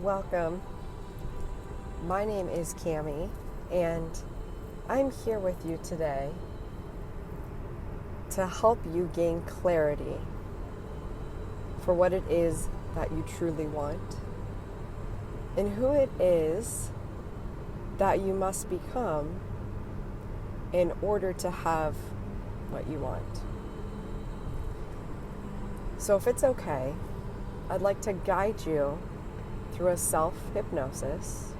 Welcome. My name is Cami, and I'm here with you today to help you gain clarity for what it is that you truly want and who it is that you must become in order to have what you want. So if it's okay, I'd like to guide you through a self-hypnosis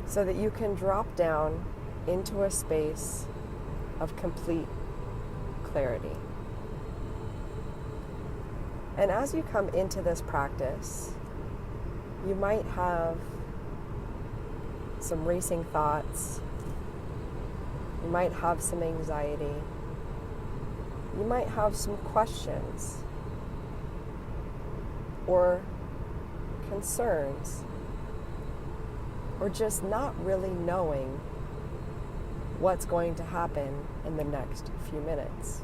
so that you can drop down into a space of complete clarity. And as you come into this practice, you might have some racing thoughts, you might have some anxiety, you might have some questions or concerns, or just not really knowing what's going to happen in the next few minutes.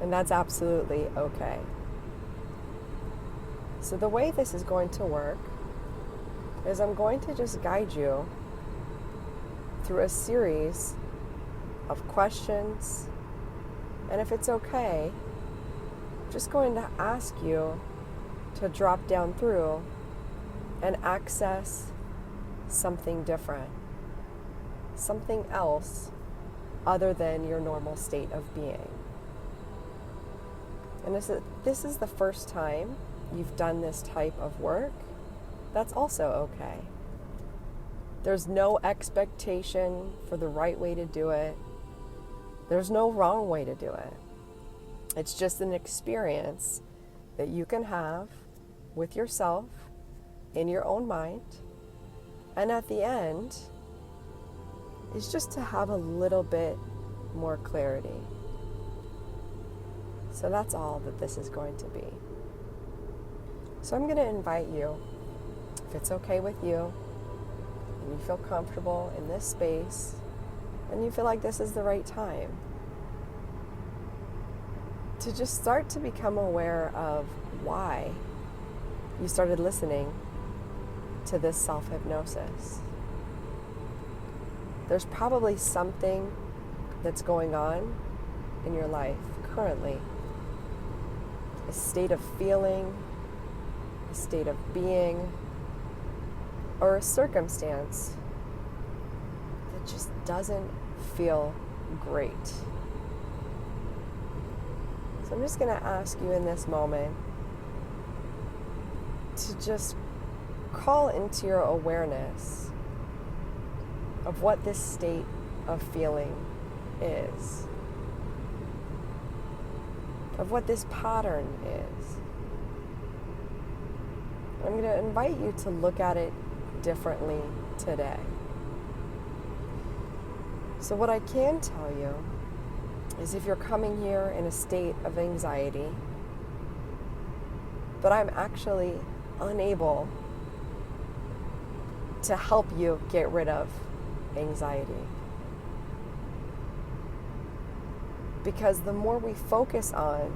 And that's absolutely okay. So the way this is going to work is I'm going to just guide you through a series of questions, and if it's okay, I'm just going to ask you to drop down through and access something different, something else other than your normal state of being. And this is the first time you've done this type of work, that's also okay. There's no expectation for the right way to do it. There's no wrong way to do it. It's just an experience that you can have with yourself in your own mind, and at the end is just to have a little bit more clarity. So that's all that this is going to be. So I'm going to invite you, if it's okay with you and you feel comfortable in this space and you feel like this is the right time, to just start to become aware of why you started listening to this self-hypnosis. There's probably something that's going on in your life currently, a state of feeling, a state of being, or a circumstance that just doesn't feel great. So I'm just going to ask you in this moment to just call into your awareness of what this state of feeling is, of what this pattern is. I'm going to invite you to look at it differently today. So what I can tell you is if you're coming here in a state of anxiety, but I'm actually unable to help you get rid of anxiety. Because the more we focus on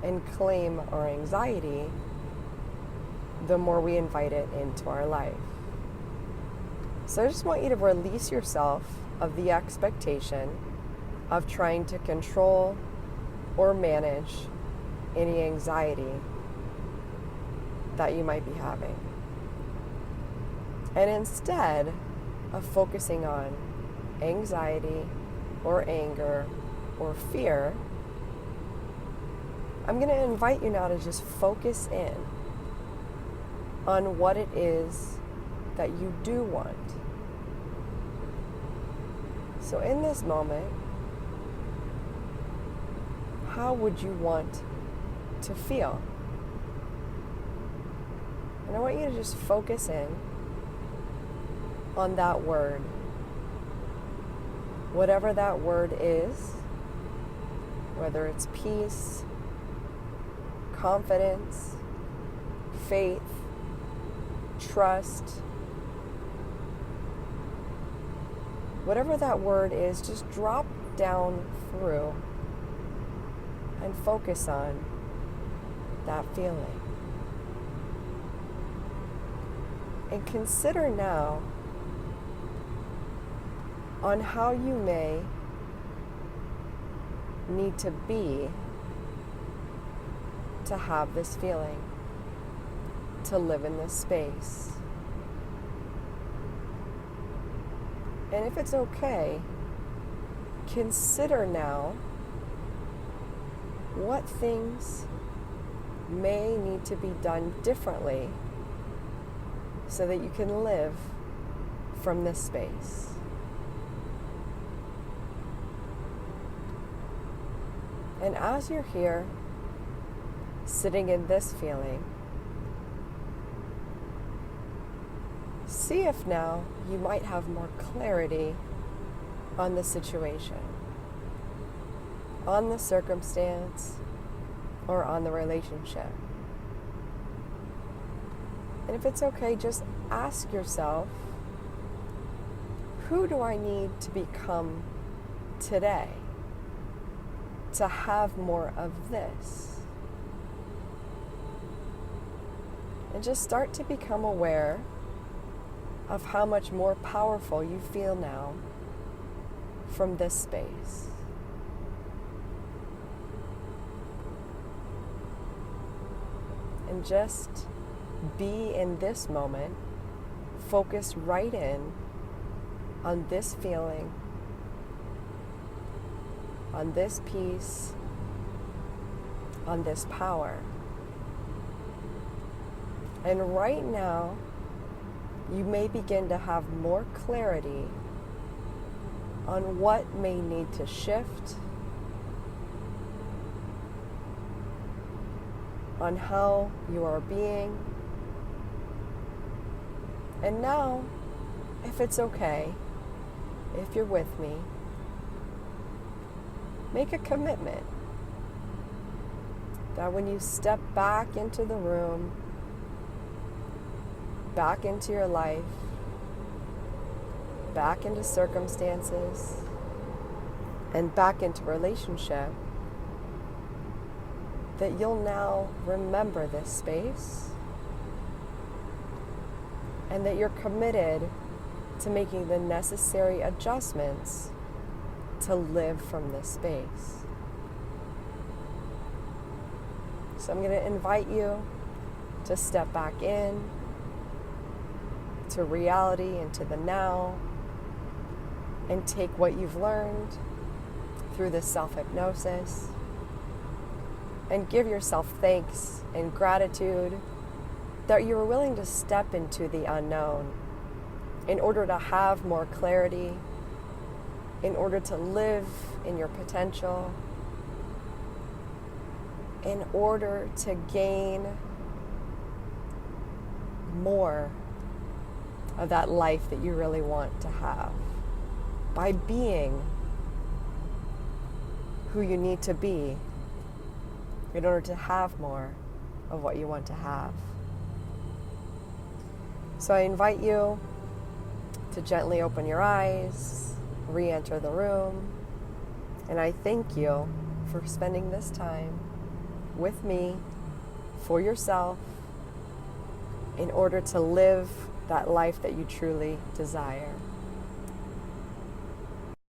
and claim our anxiety, the more we invite it into our life. So I just want you to release yourself of the expectation of trying to control or manage any anxiety that you might be having. And instead of focusing on anxiety or anger or fear, I'm going to invite you now to just focus in on what it is that you do want. So in this moment, how would you want to feel? And I want you to just focus in on that word. Whatever that word is, whether it's peace, confidence, faith, trust, whatever that word is, just drop down through and focus on that feeling. And consider now on how you may need to be to have this feeling, to live in this space. And if it's okay, consider now what things may need to be done differently so that you can live from this space. And as you're here, sitting in this feeling, see if now you might have more clarity on the situation, on the circumstance, or on the relationship. And if it's okay, just ask yourself, who do I need to become today to have more of this? And just start to become aware of how much more powerful you feel now from this space. And just be in this moment, focus right in on this feeling, on this peace, on this power. And right now, you may begin to have more clarity on what may need to shift, on how you are being. And now, if it's okay, if you're with me, make a commitment that when you step back into the room, back into your life, back into circumstances, and back into relationship, that you'll now remember this space and that you're committed to making the necessary adjustments to live from this space. So I'm going to invite you to step back in to reality, into the now, and take what you've learned through this self-hypnosis and give yourself thanks and gratitude that you were willing to step into the unknown in order to have more clarity, in order to live in your potential, in order to gain more of that life that you really want to have by being who you need to be in order to have more of what you want to have. So I invite you to gently open your eyes, re-enter the room, and I thank you for spending this time with me, for yourself, in order to live that life that you truly desire.